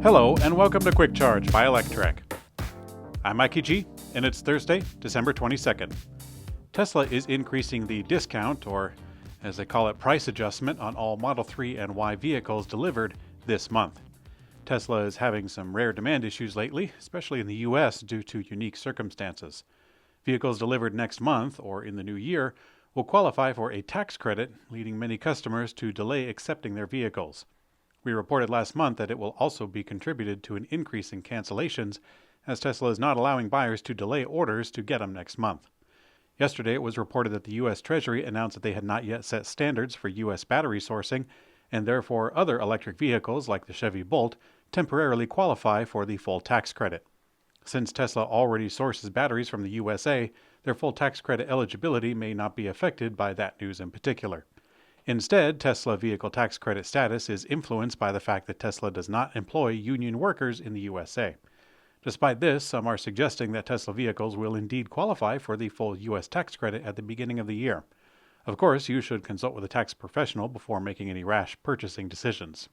Hello, and welcome to Quick Charge by Electrek. I'm Mikey G, and it's Thursday, December 22nd. Tesla is increasing the discount, or as they call it, price adjustment on all Model 3 and Y vehicles delivered this month. Tesla is having some rare demand issues lately, especially in the US due to unique circumstances. Vehicles delivered next month, or in the new year, will qualify for a tax credit, leading many customers to delay accepting their vehicles. We reported last month that it will also be contributed to an increase in cancellations, as Tesla is not allowing buyers to delay orders to get them next month. Yesterday, it was reported that the U.S. Treasury announced that they had not yet set standards for U.S. battery sourcing, and therefore other electric vehicles like the Chevy Bolt temporarily qualify for the full tax credit. Since Tesla already sources batteries from the USA, their full tax credit eligibility may not be affected by that news in particular. Instead, Tesla vehicle tax credit status is influenced by the fact that Tesla does not employ union workers in the USA. Despite this, some are suggesting that Tesla vehicles will indeed qualify for the full U.S. tax credit at the beginning of the year. Of course, you should consult with a tax professional before making any rash purchasing decisions.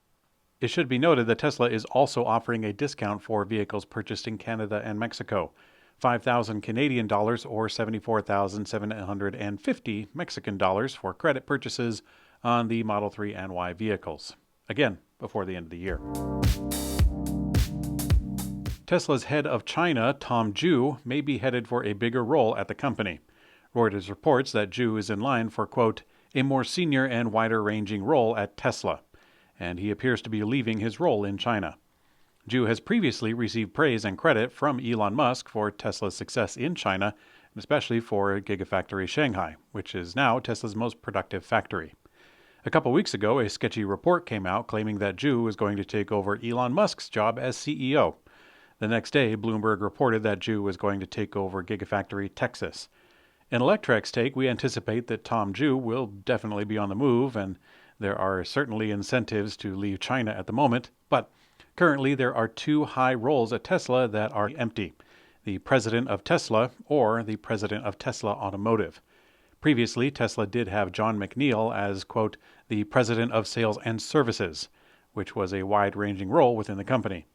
It should be noted that Tesla is also offering a discount for vehicles purchased in Canada and Mexico. 5,000 Canadian dollars or 74,750 Mexican dollars for credit purchases on the Model 3 and Y vehicles. Again, before the end of the year. Tesla's head of China, Tom Zhu, may be headed for a bigger role at the company. Reuters reports that Zhu is in line for, quote, a more senior and wider-ranging role at Tesla, and he appears to be leaving his role in China. Zhu has previously received praise and credit from Elon Musk for Tesla's success in China, and especially for Gigafactory Shanghai, which is now Tesla's most productive factory. A couple weeks ago, a sketchy report came out claiming that Zhu was going to take over Elon Musk's job as CEO. The next day, Bloomberg reported that Zhu was going to take over Gigafactory Texas. In Electrek's take, we anticipate that Tom Zhu will definitely be on the move, and there are certainly incentives to leave China at the moment, but currently, there are two high roles at Tesla that are empty: the president of Tesla or the president of Tesla Automotive. Previously, Tesla did have John McNeil as, quote, the president of sales and services, which was a wide-ranging role within the company.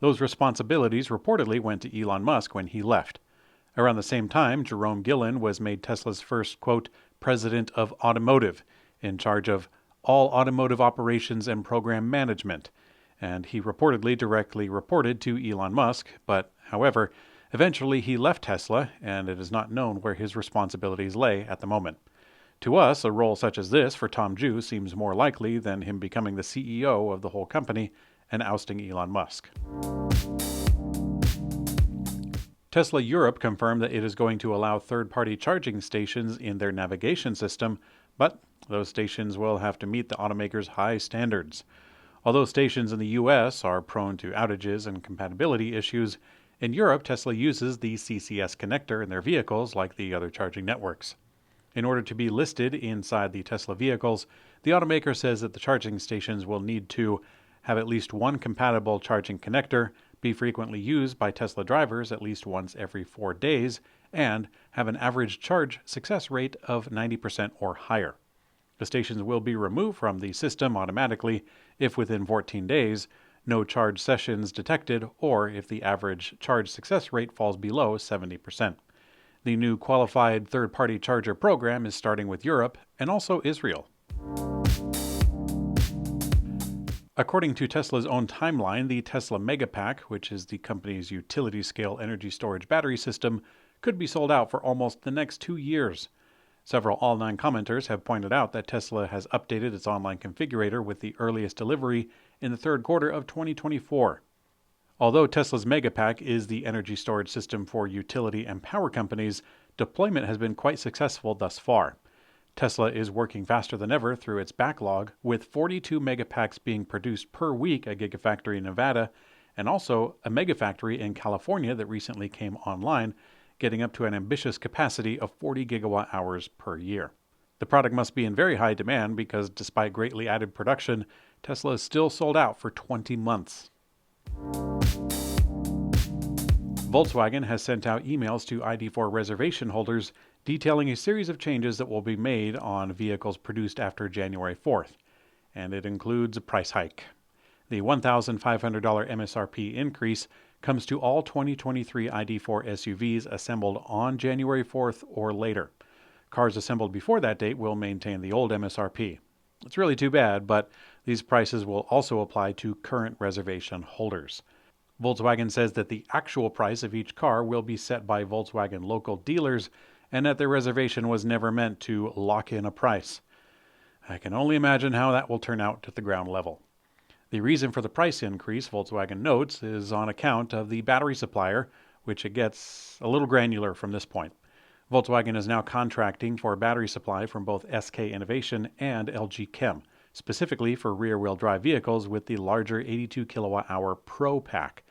Those responsibilities reportedly went to Elon Musk when he left. Around the same time, Jerome Gillen was made Tesla's first, quote, president of automotive, in charge of all automotive operations and program management, and he reportedly directly reported to Elon Musk, but, however, eventually he left Tesla, and it is not known where his responsibilities lay at the moment. To us, a role such as this for Tom Zhu seems more likely than him becoming the CEO of the whole company and ousting Elon Musk. Tesla Europe confirmed that it is going to allow third-party charging stations in their navigation system, but those stations will have to meet the automaker's high standards. Although stations in the US are prone to outages and compatibility issues, in Europe Tesla uses the CCS connector in their vehicles like the other charging networks. In order to be listed inside the Tesla vehicles, the automaker says that the charging stations will need to have at least one compatible charging connector, be frequently used by Tesla drivers at least once every 4 days, and have an average charge success rate of 90% or higher. The stations will be removed from the system automatically if within 14 days no charge sessions detected or if the average charge success rate falls below 70%. The new qualified third-party charger program is starting with Europe and also Israel. According to Tesla's own timeline, the Tesla Megapack, which is the company's utility-scale energy storage battery system, could be sold out for almost the next 2 years. Several online commenters have pointed out that Tesla has updated its online configurator with the earliest delivery in the third quarter of 2024. Although Tesla's Megapack is the energy storage system for utility and power companies, deployment has been quite successful thus far. Tesla is working faster than ever through its backlog, with 42 Megapacks being produced per week at Gigafactory Nevada, and also a Megafactory in California that recently came online, getting up to an ambitious capacity of 40 gigawatt hours per year. The product must be in very high demand because despite greatly added production, Tesla is still sold out for 20 months. Volkswagen has sent out emails to ID.4 reservation holders detailing a series of changes that will be made on vehicles produced after January 4th, and it includes a price hike. The $1,500 MSRP increase comes to all 2023 ID.4 SUVs assembled on January 4th or later. Cars assembled before that date will maintain the old MSRP. It's really too bad, but these prices will also apply to current reservation holders. Volkswagen says that the actual price of each car will be set by Volkswagen local dealers and that their reservation was never meant to lock in a price. I can only imagine how that will turn out at the ground level. The reason for the price increase, Volkswagen notes, is on account of the battery supplier, which it gets a little granular from this point. Volkswagen is now contracting for battery supply from both SK Innovation and LG Chem, specifically for rear-wheel drive vehicles with the larger 82 kilowatt-hour Pro Pack.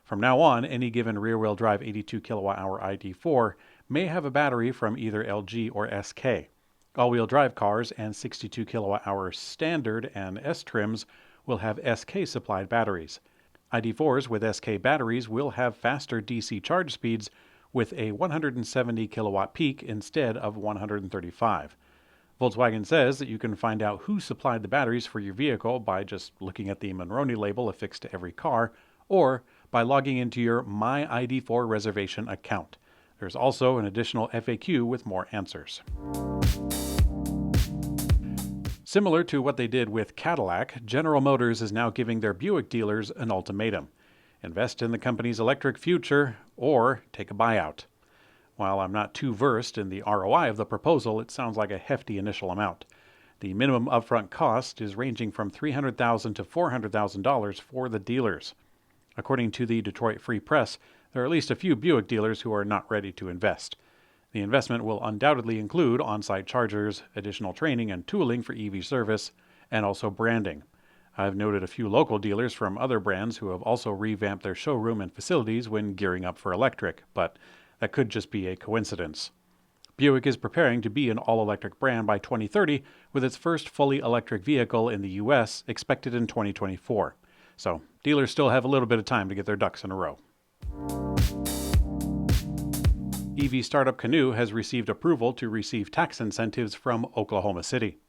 From now on, any given rear-wheel drive 82 kilowatt-hour ID.4 may have a battery from either LG or SK. All-wheel drive cars and 62 kilowatt-hour standard and S trims will have SK-supplied batteries. ID.4s with SK batteries will have faster DC charge speeds with a 170 kilowatt peak instead of 135. Volkswagen says that you can find out who supplied the batteries for your vehicle by just looking at the Monroney label affixed to every car, or by logging into your My ID.4 reservation account. There's also an additional FAQ with more answers. Similar to what they did with Cadillac, General Motors is now giving their Buick dealers an ultimatum. Invest in the company's electric future or take a buyout. While I'm not too versed in the ROI of the proposal, it sounds like a hefty initial amount. The minimum upfront cost is ranging from $300,000 to $400,000 for the dealers. According to the Detroit Free Press, there are at least a few Buick dealers who are not ready to invest. The investment will undoubtedly include on-site chargers, additional training and tooling for EV service, and also branding. I've noted a few local dealers from other brands who have also revamped their showroom and facilities when gearing up for Electrek, but that could just be a coincidence. Buick is preparing to be an all-electric brand by 2030, with its first fully electric vehicle in the U.S. expected in 2024. So dealers still have a little bit of time to get their ducks in a row. EV startup Canoo has received approval to receive tax incentives from Oklahoma City.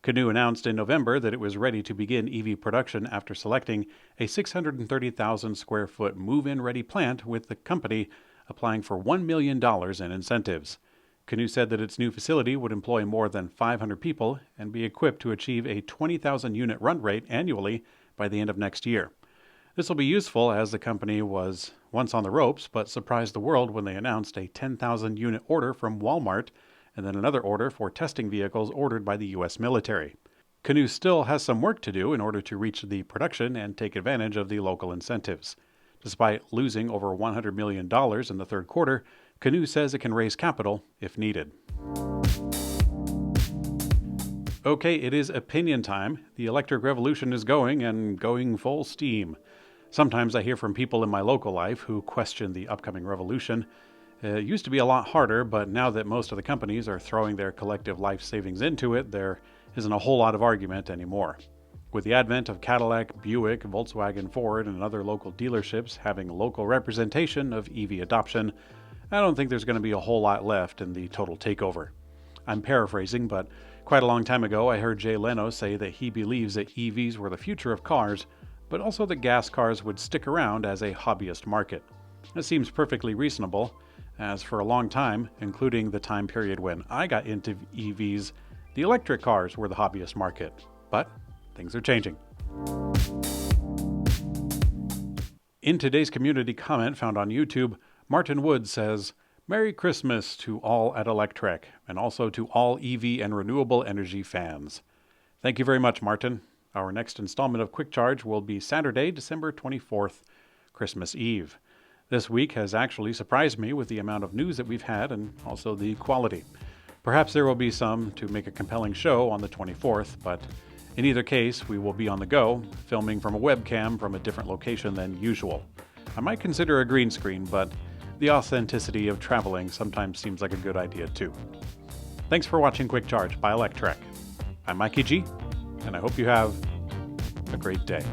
Canoo announced in November that it was ready to begin EV production after selecting a 630,000 square foot move-in ready plant, with the company applying for $1 million in incentives. Canoo said that its new facility would employ more than 500 people and be equipped to achieve a 20,000 unit run rate annually by the end of next year. This will be useful as the company was once on the ropes, but surprised the world when they announced a 10,000 unit order from Walmart and then another order for testing vehicles ordered by the U.S. military. Canoo still has some work to do in order to reach the production and take advantage of the local incentives. Despite losing over $100 million in the third quarter, Canoo says it can raise capital if needed. Okay, it is opinion time. The electric revolution is going, and going full steam. Sometimes I hear from people in my local life who question the upcoming revolution. It used to be a lot harder, but now that most of the companies are throwing their collective life savings into it, there isn't a whole lot of argument anymore. With the advent of Cadillac, Buick, Volkswagen, Ford, and other local dealerships having local representation of EV adoption, I don't think there's going to be a whole lot left in the total takeover. I'm paraphrasing, but quite a long time ago I heard Jay Leno say that he believes that EVs were the future of cars, but also that gas cars would stick around as a hobbyist market. This seems perfectly reasonable, as for a long time, including the time period when I got into EVs, the electric cars were the hobbyist market. But things are changing. In today's community comment found on YouTube, Martin Wood says, "Merry Christmas to all at Electrek, and also to all EV and renewable energy fans." Thank you very much, Martin. Our next installment of Quick Charge will be Saturday, December 24th, Christmas Eve. This week has actually surprised me with the amount of news that we've had and also the quality. Perhaps there will be some to make a compelling show on the 24th, but in either case, we will be on the go, filming from a webcam from a different location than usual. I might consider a green screen, but the authenticity of traveling sometimes seems like a good idea too. Thanks for watching Quick Charge by Electrek. I'm Mikey G, and I hope you have a great day.